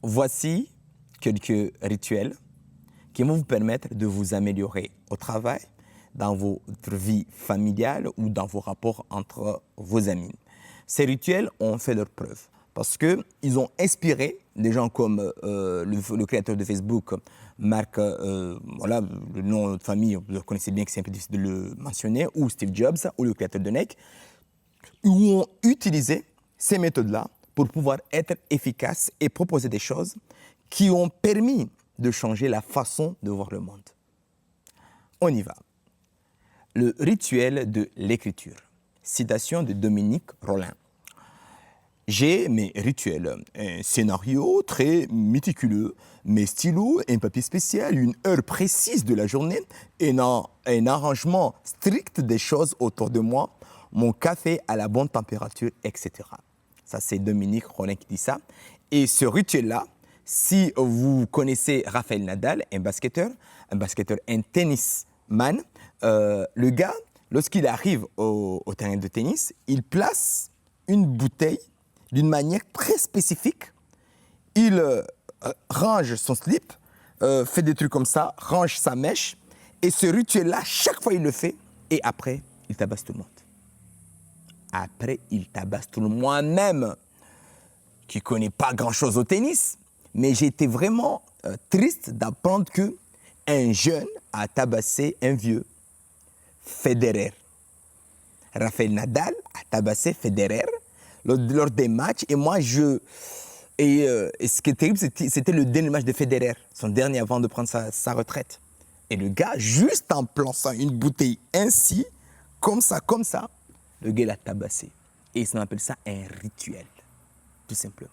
Voici quelques rituels qui vont vous permettre de vous améliorer au travail, dans votre vie familiale ou dans vos rapports entre vos amis. Ces rituels ont fait leur preuve parce qu'ils ont inspiré des gens comme le créateur de Facebook, Mark, voilà, le nom de famille, vous le connaissez bien, que c'est un peu difficile de le mentionner, ou Steve Jobs, ou le créateur de NEC, où ont utilisé ces méthodes-là pour pouvoir être efficaces et proposer des choses qui ont permis de changer la façon de voir le monde. On y va. Le rituel de l'écriture. Citation de Dominique Rollin. J'ai mes rituels, un scénario très méticuleux, mes stylos, un papier spécial, une heure précise de la journée, un arrangement strict des choses autour de moi, mon café à la bonne température, etc. Ça, c'est Dominique Rollin qui dit ça. Et ce rituel-là, si vous connaissez Rafael Nadal, un basketteur, un tennisman, le gars, lorsqu'il arrive au terrain de tennis, il place une bouteille d'une manière très spécifique. Il range son slip, fait des trucs comme ça, range sa mèche. Et ce rituel-là, chaque fois il le fait. Et après, il tabasse tout le monde. Après, il tabasse tout le monde. Moi-même, qui ne connais pas grand-chose au tennis, mais j'ai été vraiment triste d'apprendre qu'un jeune a tabassé un vieux, Federer. Rafael Nadal a tabassé Federer lors des matchs. Et moi, et ce qui est terrible, c'était le dernier match de Federer, son dernier avant de prendre sa retraite. Et le gars, juste en plaçant une bouteille ainsi, comme ça, le gars l'a tabassé. Et on appelle ça un rituel, tout simplement.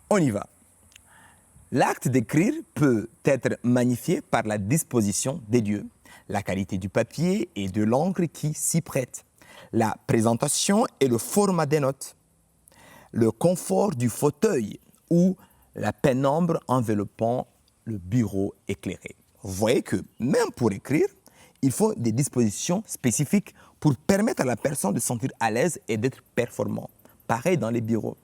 On y va. L'acte d'écrire peut être magnifié par la disposition des dieux, la qualité du papier et de l'encre qui s'y prête, la présentation et le format des notes, le confort du fauteuil ou la pénombre enveloppant le bureau éclairé. Vous voyez que même pour écrire, il faut des dispositions spécifiques pour permettre à la personne de se sentir à l'aise et d'être performant. Pareil dans les bureaux.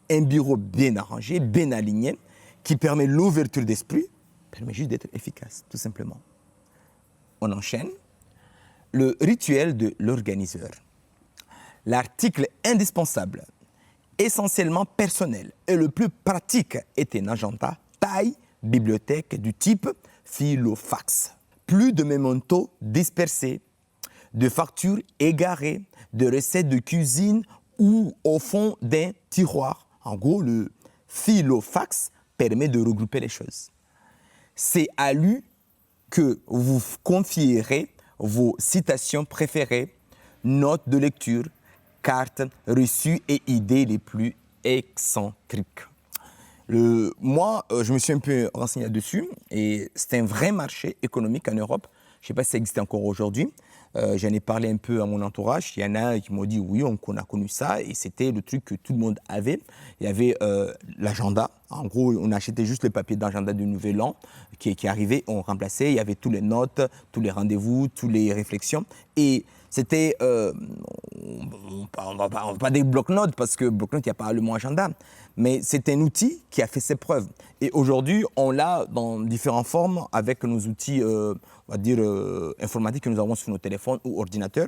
Un bureau bien arrangé, bien aligné, qui permet l'ouverture d'esprit, permet juste d'être efficace, tout simplement. On enchaîne. Le rituel de l'organiseur. L'article indispensable, essentiellement personnel et le plus pratique est un agenda taille bibliothèque du type filofax. Plus de mémentos dispersés, de factures égarées, de recettes de cuisine ou au fond d'un tiroir. En gros, le filofax permet de regrouper les choses. C'est à lui que vous confierez vos citations préférées, notes de lecture, cartes reçues et idées les plus excentriques. Moi, je me suis un peu renseigné là-dessus et c'est un vrai marché économique en Europe. Je ne sais pas si ça existe encore aujourd'hui. J'en ai parlé un peu à mon entourage. Il y en a qui m'ont dit oui, on a connu ça et c'était le truc que tout le monde avait. Il y avait l'agenda. En gros, on achetait juste le papier d'agenda du Nouvel An qui arrivait, on remplaçait. Il y avait toutes les notes, tous les rendez-vous, toutes les réflexions. Et c'était, on ne va pas dire bloc-notes parce que bloc-notes, il n'y a pas le mot agenda. Mais c'est un outil qui a fait ses preuves. Et aujourd'hui, on l'a dans différentes formes avec nos outils, on va dire, informatiques que nous avons sur nos téléphones ou ordinateurs.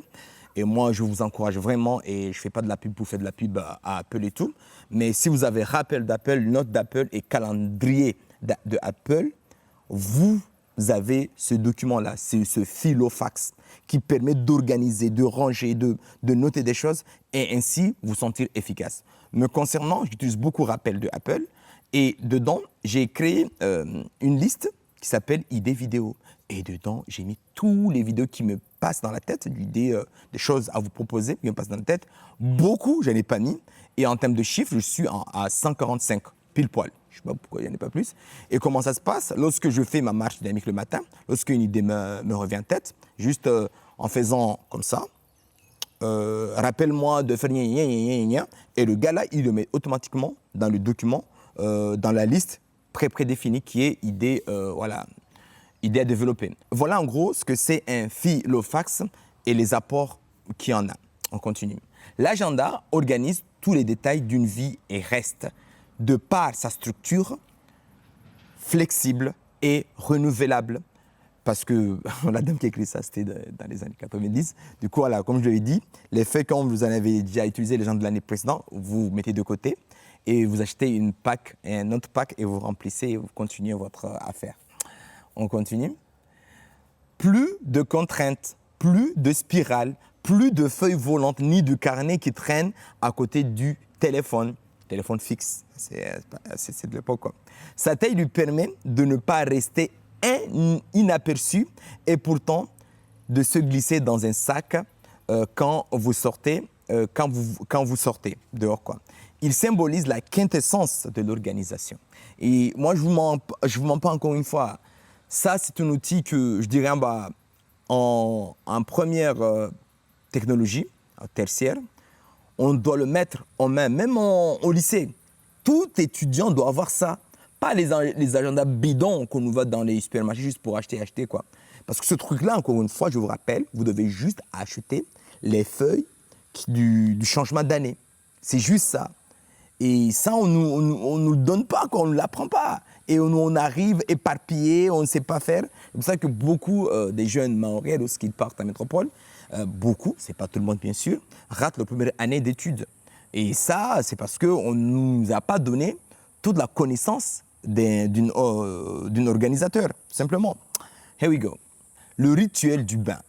Et moi, je vous encourage vraiment, et je ne fais pas de la pub pour faire de la pub à Apple et tout, mais si vous avez rappel d'Apple, note d'Apple et calendrier de Apple, vous avez ce document-là, ce filofax qui permet d'organiser, de ranger, de noter des choses et ainsi vous sentir efficace. Me concernant, j'utilise beaucoup rappel de Apple et dedans, j'ai créé une liste qui s'appelle idées vidéo. Et dedans, j'ai mis tous les vidéos qui me passent dans la tête, des choses à vous proposer qui me passent dans la tête. Beaucoup, je n'en ai pas mis. Et en termes de chiffres, je suis à 145, pile poil. Je ne sais pas pourquoi il n'y en a pas plus. Et comment ça se passe? Lorsque je fais ma marche dynamique le matin, lorsqu'une idée me revient en tête, juste en faisant comme ça, rappelle-moi de faire gna gna gna gna, et le gars là, il le met automatiquement dans le document, dans la liste prédéfinie qui est idée, idée à développer. Voilà en gros ce que c'est un filofax et les apports qu'il y en a. On continue. L'agenda organise tous les détails d'une vie et reste de par sa structure flexible et renouvelable. Parce que la dame qui a écrit ça, c'était dans les années 90. Du coup, voilà, comme je l'ai dit, les feuilles, quand vous en avez déjà utilisé les gens de l'année précédente, vous mettez de côté et vous achetez une pack, un autre pack et vous remplissez et vous continuez votre affaire. On continue. Plus de contraintes, plus de spirales, plus de feuilles volantes ni de carnets qui traînent à côté du téléphone fixe. C'est de l'époque, quoi. Sa taille lui permet de ne pas rester inaperçu et pourtant de se glisser dans un sac quand vous sortez dehors, quoi. Il symbolise la quintessence de l'organisation. Et moi, je vous mens pas encore une fois. Ça, c'est un outil que je dirais en première technologie, tertiaire, on doit le mettre en main, même au lycée. Tout étudiant doit avoir ça. Pas les agendas bidons qu'on nous voit dans les supermarchés juste pour acheter, quoi. Parce que ce truc-là, encore une fois, je vous rappelle, vous devez juste acheter les feuilles du changement d'année. C'est juste ça. Et ça, on nous le donne pas, on ne l'apprend pas. Et on arrive éparpillé, on ne sait pas faire. C'est pour ça que beaucoup des jeunes Mahorais, lorsqu'ils partent en métropole, beaucoup, c'est pas tout le monde bien sûr, ratent leur première année d'études. Et ça, c'est parce qu'on ne nous a pas donné toute la connaissance d'un organisateur, simplement. Here we go. Le rituel du bain.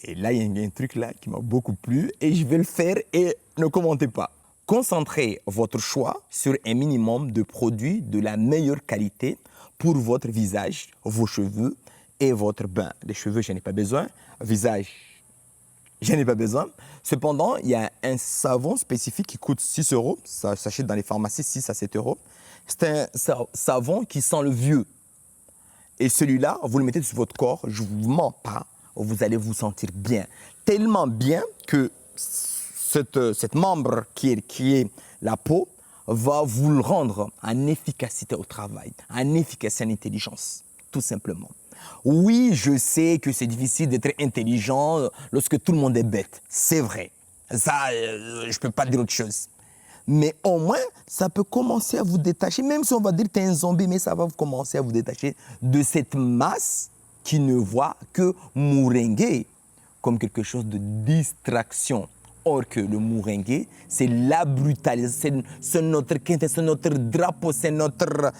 Et là, il y a un truc là qui m'a beaucoup plu et je vais le faire et ne commentez pas. Concentrez votre choix sur un minimum de produits de la meilleure qualité pour votre visage, vos cheveux et votre bain. Les cheveux, je n'en ai pas besoin. Visage, je n'en ai pas besoin. Cependant, il y a un savon spécifique qui coûte 6 €. Ça s'achète dans les pharmacies, 6 à 7 €. C'est un savon qui sent le vieux. Et celui-là, vous le mettez sur votre corps, je ne vous mens pas, vous allez vous sentir bien. Tellement bien que cette membre qui est la peau va vous le rendre en efficacité au travail, en efficacité en intelligence, tout simplement. Oui, je sais que c'est difficile d'être intelligent lorsque tout le monde est bête. C'est vrai. Ça, je ne peux pas dire autre chose. Mais au moins, ça peut commencer à vous détacher, même si on va dire que tu es un zombie, mais ça va commencer à vous détacher de cette masse qui ne voit que mouringuer comme quelque chose de distraction. Or que le mouringuer, c'est la brutalisation, c'est notre quintessence, c'est notre drapeau, c'est notre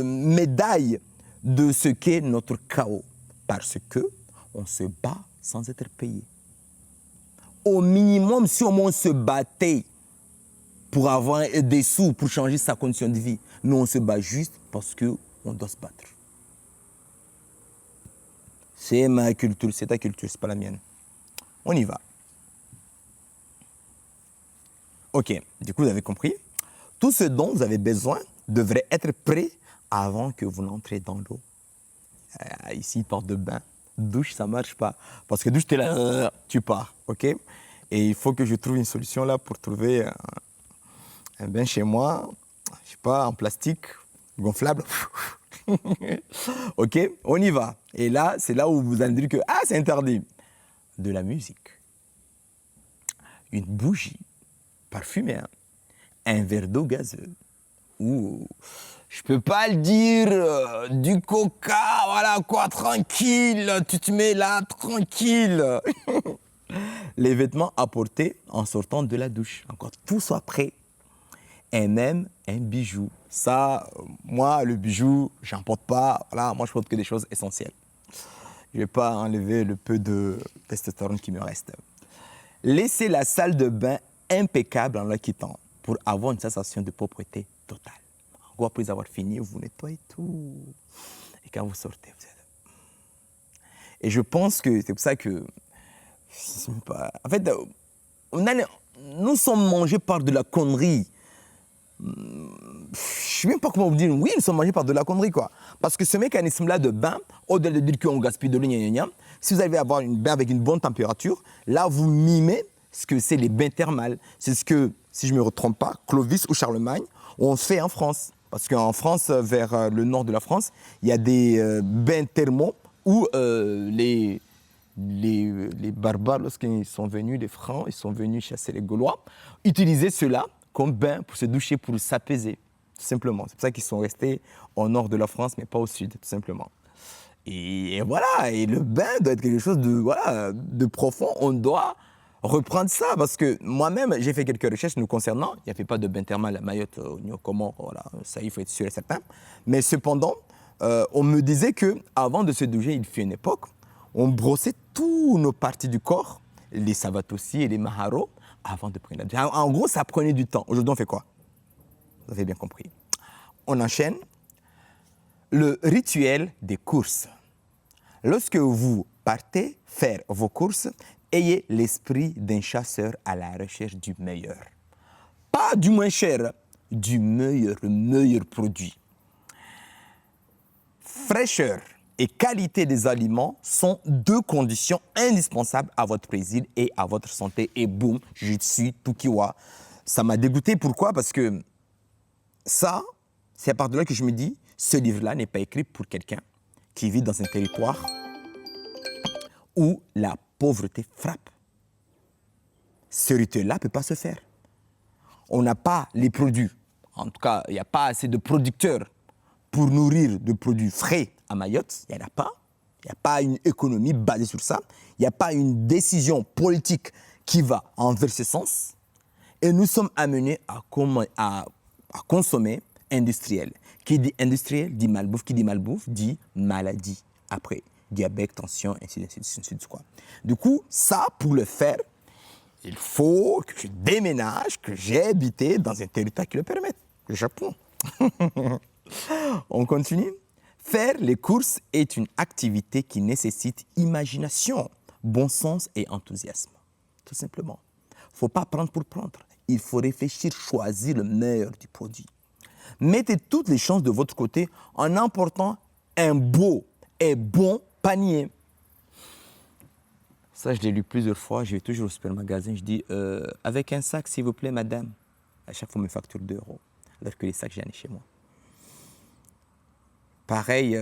médaille de ce qu'est notre chaos. Parce qu'on se bat sans être payé. Au minimum, si au moins on se battait pour avoir des sous, pour changer sa condition de vie. Mais on se bat juste parce qu'on doit se battre. C'est ma culture, c'est ta culture, c'est pas la mienne. On y va. Ok, du coup vous avez compris. Tout ce dont vous avez besoin devrait être prêt avant que vous n'entrez dans l'eau. Ici, porte de bain, douche, ça marche pas. Parce que douche, tu es là, tu pars, ok? Et il faut que je trouve une solution là pour trouver un bain chez moi, je sais pas, en plastique, gonflable. Ok, on y va. Et là, c'est là où vous allez dire que, c'est interdit. De la musique, une bougie parfumée, un verre d'eau gazeux. Ouh, je peux pas le dire, du coca, voilà quoi, tranquille, tu te mets là, tranquille. Les vêtements à porter en sortant de la douche. Encore tout soit prêt. Et même un bijou. Ça, moi, le bijou, j'en porte pas. Voilà, moi, je porte que des choses essentielles. Je vais pas enlever le peu de testostérone qui me reste. Laissez la salle de bain impeccable en la quittant pour avoir une sensation de propreté totale. Encore après avoir fini, vous nettoyez tout. Et quand vous sortez, vous êtes... Et je pense que c'est pour ça que... En fait, nous sommes mangés par de la connerie. Je ne sais même pas comment vous dire. Oui, nous sommes mangés par de la connerie, quoi. Parce que ce mécanisme-là de bain, au-delà de dire qu'on gaspille de l'eau, si vous allez avoir une bain avec une bonne température, là, vous mimez ce que c'est les bains thermales. C'est ce que, si je ne me trompe pas, Clovis ou Charlemagne ont fait en France. Parce qu'en France, vers le nord de la France, il y a des bains thermaux où les barbares, lorsqu'ils sont venus, les Francs, ils sont venus chasser les Gaulois, utilisaient cela comme bain pour se doucher, pour s'apaiser. tout simplement. C'est pour ça qu'ils sont restés au nord de la France, mais pas au sud, tout simplement. Et voilà, et le bain doit être quelque chose de profond. On doit reprendre ça, parce que moi-même, j'ai fait quelques recherches nous concernant. Il n'y avait pas de bain thermal à Mayotte, au Comores, voilà, ça, il faut être sûr et certain. Mais cependant, on me disait qu'avant de se doucher, il fut une époque, on brossait toutes nos parties du corps, les savates aussi et les maharos, avant de prendre la douche. En gros, ça prenait du temps. Aujourd'hui, on fait quoi? Vous avez bien compris. On enchaîne. Le rituel des courses. Lorsque vous partez faire vos courses, ayez l'esprit d'un chasseur à la recherche du meilleur. Pas du moins cher, du meilleur, le meilleur produit. Fraîcheur et qualité des aliments sont deux conditions indispensables à votre plaisir et à votre santé. Et boum, je suis Tukiwa. Ça m'a dégoûté. Pourquoi? Parce que ça, c'est à partir de là que je me dis, ce livre-là n'est pas écrit pour quelqu'un qui vit dans un territoire où la pauvreté frappe. Ce rituel-là ne peut pas se faire. On n'a pas les produits. En tout cas, il n'y a pas assez de producteurs pour nourrir de produits frais à Mayotte. Il n'y en a pas. Il n'y a pas une économie basée sur ça. Il n'y a pas une décision politique qui va envers ce sens. Et nous sommes amenés à consommer industriel. Qui dit industriel dit malbouffe. Qui dit malbouffe dit maladie. Après, diabète, tension, ainsi de suite. Du coup, ça, pour le faire, il faut que je déménage, que j'ai habité dans un territoire qui le permette, le Japon. On continue. Faire les courses est une activité qui nécessite imagination, bon sens et enthousiasme. Tout simplement. Il ne faut pas prendre pour prendre. Il faut réfléchir, choisir le meilleur du produit. Mettez toutes les chances de votre côté en emportant un beau et bon panier. Ça, je l'ai lu plusieurs fois. Je vais toujours au supermagasin. Je dis, avec un sac, s'il vous plaît, madame. À chaque fois, on me facture 2 €. Alors que les sacs, j'en ai chez moi. Pareil,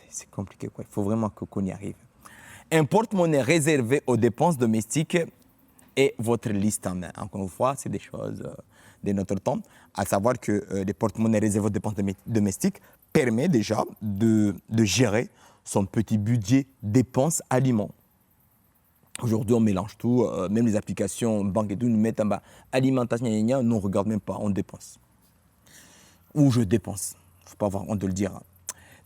c'est compliqué, quoi. Il faut vraiment qu'on y arrive. Un porte-monnaie réservé aux dépenses domestiques est votre liste en main. Encore une fois, c'est des choses de notre temps. À savoir que les porte-monnaies réservés aux dépenses domestiques permet déjà de gérer son petit budget dépenses aliments. Aujourd'hui, on mélange tout, même les applications banque et tout, nous mettent en bas alimentation, nous on ne regarde même pas, on dépense. Ou je dépense, il ne faut pas avoir honte de le dire.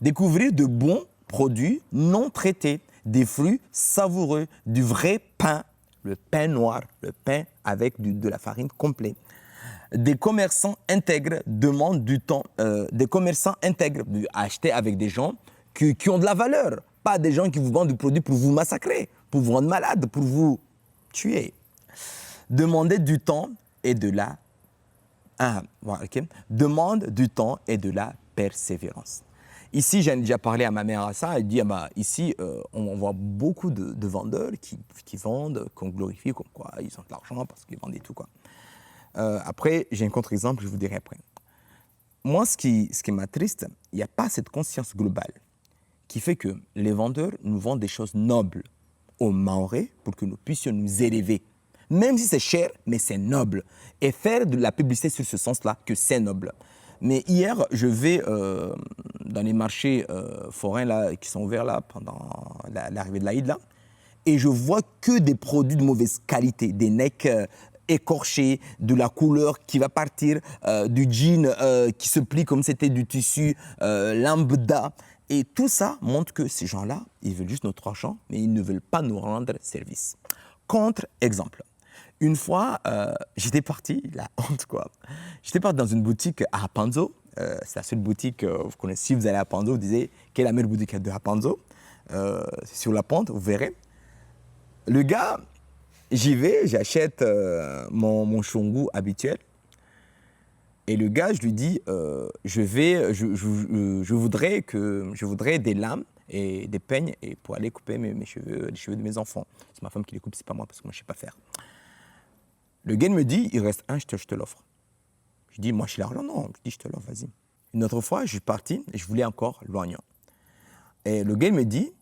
Découvrir de bons produits non traités, des fruits savoureux, du vrai pain, le pain noir, le pain avec de la farine complète. Des commerçants intègres demandent du temps, des commerçants intègres, acheter avec des gens qui ont de la valeur, pas des gens qui vous vendent du produit pour vous massacrer, pour vous rendre malade, pour vous tuer. Demandez du temps et de la... Demande du temps et de la persévérance. Ici, j'en ai déjà parlé à ma mère à ça, elle dit, ici, on voit beaucoup de vendeurs qui vendent, qu'on glorifie, comme quoi ils ont de l'argent parce qu'ils vendent et tout, quoi. Après, j'ai un contre-exemple, je vous dirai après. Moi, ce qui m'attriste, il n'y a pas cette conscience globale qui fait que les vendeurs nous vendent des choses nobles aux Mahorais pour que nous puissions nous élever. Même si c'est cher, mais c'est noble. Et faire de la publicité sur ce sens-là, que c'est noble. Mais hier, je vais dans les marchés forains là, qui sont ouverts là, pendant l'arrivée de l'Aïd, là, et je vois que des produits de mauvaise qualité, des necks écorchés, de la couleur qui va partir, du jean qui se plie comme c'était du tissu lambda. Et tout ça montre que ces gens-là, ils veulent juste notre argent, mais ils ne veulent pas nous rendre service. Contre-exemple. Une fois, j'étais parti, la honte quoi, j'étais parti dans une boutique à Rapanzo. C'est la seule boutique, vous connaissez, si vous allez à Rapanzo, vous disiez quelle est la meilleure boutique de Rapanzo. C'est sur la pente, vous verrez. Le gars, j'y vais, j'achète mon shongu habituel. Et le gars, je lui dis, je voudrais des lames et des peignes et pour aller couper mes cheveux, les cheveux de mes enfants. C'est ma femme qui les coupe, c'est pas moi parce que moi je sais pas faire. Le gars me dit, il reste un, je te l'offre. Je dis, moi je suis l'argent, non. Je dis, je te l'offre, vas-y. Une autre fois, je suis parti et je voulais encore l'oignon. Et le gars me dit,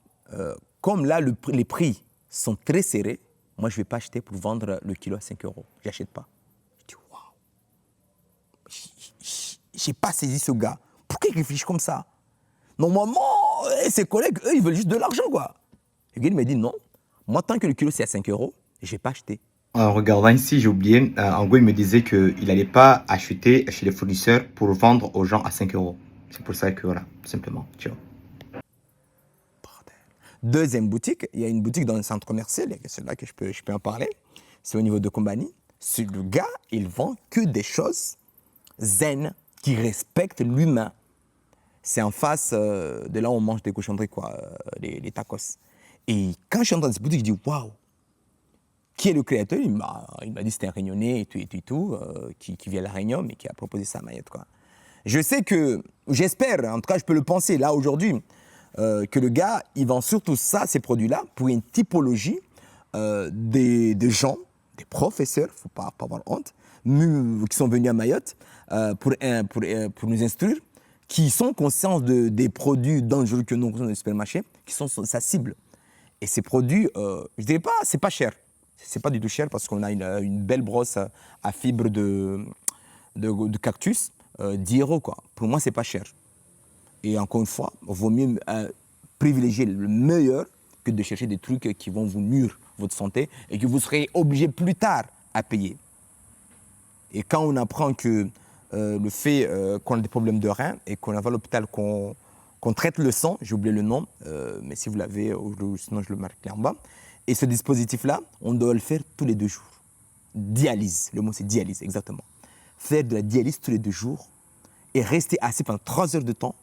comme là les prix sont très serrés, moi je vais pas acheter pour vendre le kilo à 5 €. J'achète pas. Je dis, waouh. j'ai pas saisi ce gars. Pourquoi il réfléchit comme ça? Normalement, ses collègues, eux, ils veulent juste de l'argent, quoi. Le gars, il m'a dit non. Moi, tant que le kilo, c'est à 5 euros, je vais pas acheter. En regardant ici, j'ai oublié, en gros, il me disait qu'il n'allait pas acheter chez les fournisseurs pour vendre aux gens à 5 euros. C'est pour ça que, voilà, tout simplement. Tu vois. Deuxième boutique, il y a une boutique dans un centre commercial, c'est là que je peux en parler. C'est au niveau de Combani. Le gars, il vend que des choses zen, qui respectent l'humain. C'est en face de là où on mange des cochonneries, quoi, les tacos. Et quand je suis entré dans cette boutique, je dis waouh, qui est le créateur? Il m'a dit que c'était un Réunionnais et tout, qui vient de la Réunion, mais qui a proposé ça à Mayotte, quoi. Je sais que, j'espère, en tout cas je peux le penser là aujourd'hui, que le gars, il vend surtout ça, ces produits-là, pour une typologie de gens, des professeurs, il ne faut pas avoir honte, qui sont venus à Mayotte pour nous instruire, qui sont conscients des produits dangereux que nous consommons dans les supermarchés, qui sont sa cible. Et ces produits, je ne dirais pas, c'est pas cher. C'est pas du tout cher parce qu'on a une belle brosse à fibres de cactus, 10 euros, quoi. Pour moi, c'est pas cher. Et encore une fois, il vaut mieux privilégier le meilleur que de chercher des trucs qui vont vous nuire votre santé et que vous serez obligé plus tard à payer. Et quand on apprend que le fait qu'on a des problèmes de reins et qu'on va à l'hôpital, qu'on traite le sang, j'ai oublié le nom, mais si vous l'avez, sinon je le marque là en bas. Et ce dispositif-là, on doit le faire tous les 2 jours. Dialyse, le mot c'est dialyse, exactement. Faire de la dialyse tous les 2 jours et rester assis pendant 3 heures de temps.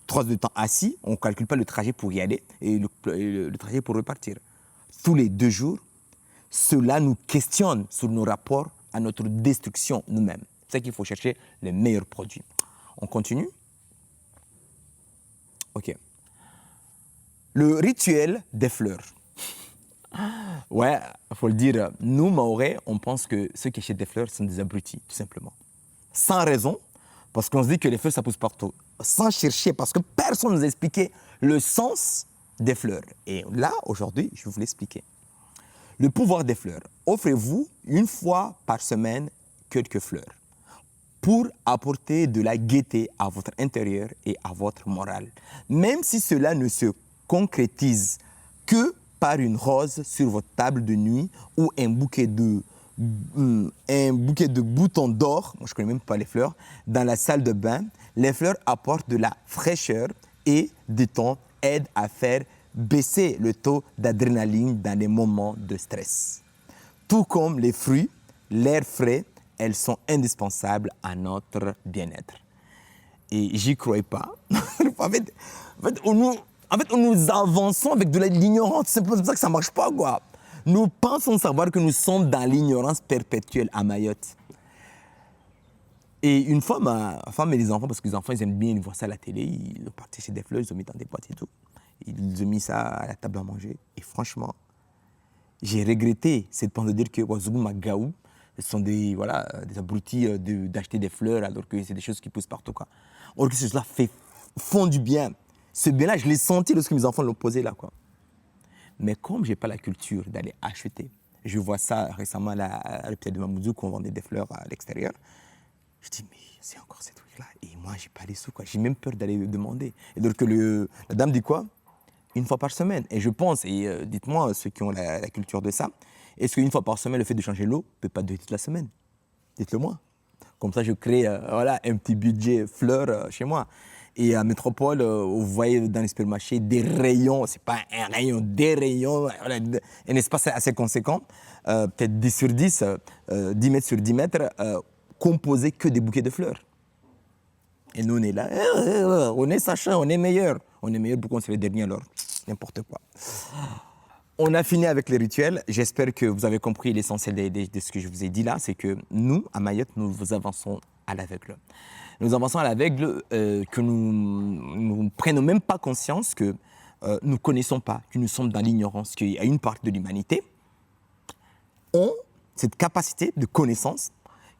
3 heures de temps assis, on ne calcule pas le trajet pour y aller et le trajet pour repartir. Tous les 2 jours, cela nous questionne sur nos rapports à notre destruction nous-mêmes. C'est ça qu'il faut chercher les meilleurs produits. On continue? Ok. Le rituel des fleurs. Ouais, il faut le dire, nous, Mahorais, on pense que ceux qui achètent des fleurs sont des abrutis, tout simplement. Sans raison, parce qu'on se dit que les fleurs, ça pousse partout. Sans chercher, parce que personne ne nous a expliqué le sens des fleurs. Et là, aujourd'hui, je vais vous l'expliquer. Le pouvoir des fleurs. Offrez-vous une fois par semaine quelques fleurs pour apporter de la gaieté à votre intérieur et à votre morale. Même si cela ne se concrétise que par une rose sur votre table de nuit ou un bouquet de boutons d'or, moi je ne connais même pas les fleurs, dans la salle de bain. Les fleurs apportent de la fraîcheur et du temps, aident à faire baisser le taux d'adrénaline dans les moments de stress. Tout comme les fruits, l'air frais, elles sont indispensables à notre bien-être. Et j'y croyais pas. en fait, on nous avançons avec de l'ignorance. C'est pour ça que ça ne marche pas, quoi. Nous pensons savoir que nous sommes dans l'ignorance perpétuelle à Mayotte. Et une fois, ma femme et les enfants, parce que les enfants, ils aiment bien voir ça à la télé, ils ont parti chez des fleurs, ils ont mis dans des boîtes et tout. Ils ont mis ça à la table à manger. Et franchement, j'ai regretté cette pensée de dire que Ouazougou Magaou, ce sont des abrutis d'acheter des fleurs alors que c'est des choses qui poussent partout, quoi. Or que cela font du bien. Ce bien-là, je l'ai senti lorsque mes enfants l'ont posé là, quoi. Mais comme je n'ai pas la culture d'aller acheter, je vois ça récemment à l'hôpital de Mamoudzou qu'on vendait des fleurs à l'extérieur. Je dis, mais c'est encore ces trucs-là. Et moi, je n'ai pas les sous, quoi. J'ai même peur d'aller le demander. Et donc, la dame dit quoi? Une fois par semaine. Et je pense, et dites-moi, ceux qui ont la culture de ça, est-ce qu'une fois par semaine, le fait de changer l'eau ne peut pas durer toute la semaine? Dites-le moi. Comme ça, je crée un petit budget fleurs chez moi. Et à Métropole, vous voyez dans les supermarchés des rayons, c'est pas un rayon, des rayons, un espace assez conséquent, peut-être 10 sur 10, 10 mètres sur 10 mètres, composé que des bouquets de fleurs. Et nous, on est là, on est sachant, on est meilleur. On est meilleur pour qu'on se fait dernier alors, n'importe quoi. On a fini avec les rituels. J'espère que vous avez compris l'essentiel de ce que je vous ai dit là. C'est que nous, à Mayotte, nous avançons à l'aveugle. Nous avançons à l'aveugle, que nous ne prenons même pas conscience que nous ne connaissons pas, que nous sommes dans l'ignorance, qu'il y a une partie de l'humanité ont cette capacité de connaissance,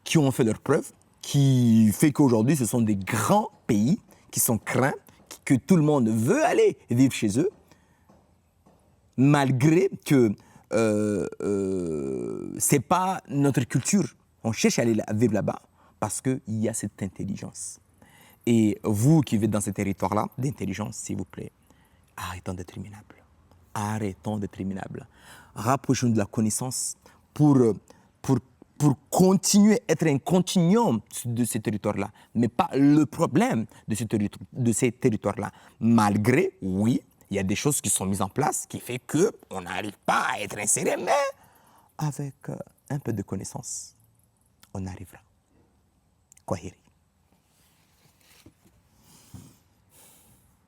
qui ont fait leurs preuves, qui fait qu'aujourd'hui, ce sont des grands pays qui sont craints, que tout le monde veut aller vivre chez eux, malgré que ce n'est pas notre culture. On cherche à aller vivre là-bas parce qu'il y a cette intelligence. Et vous qui vivez dans ce territoire-là, d'intelligence, s'il vous plaît, arrêtons d'être minables. Arrêtons d'être minables. Rapprochons-nous de la connaissance pour continuer à être un continuum de ces territoires-là, mais pas le problème de ces territoires-là. Malgré, oui, il y a des choses qui sont mises en place qui fait qu'on n'arrive pas à être inséré, mais avec un peu de connaissance, on arrivera. Kwaheri.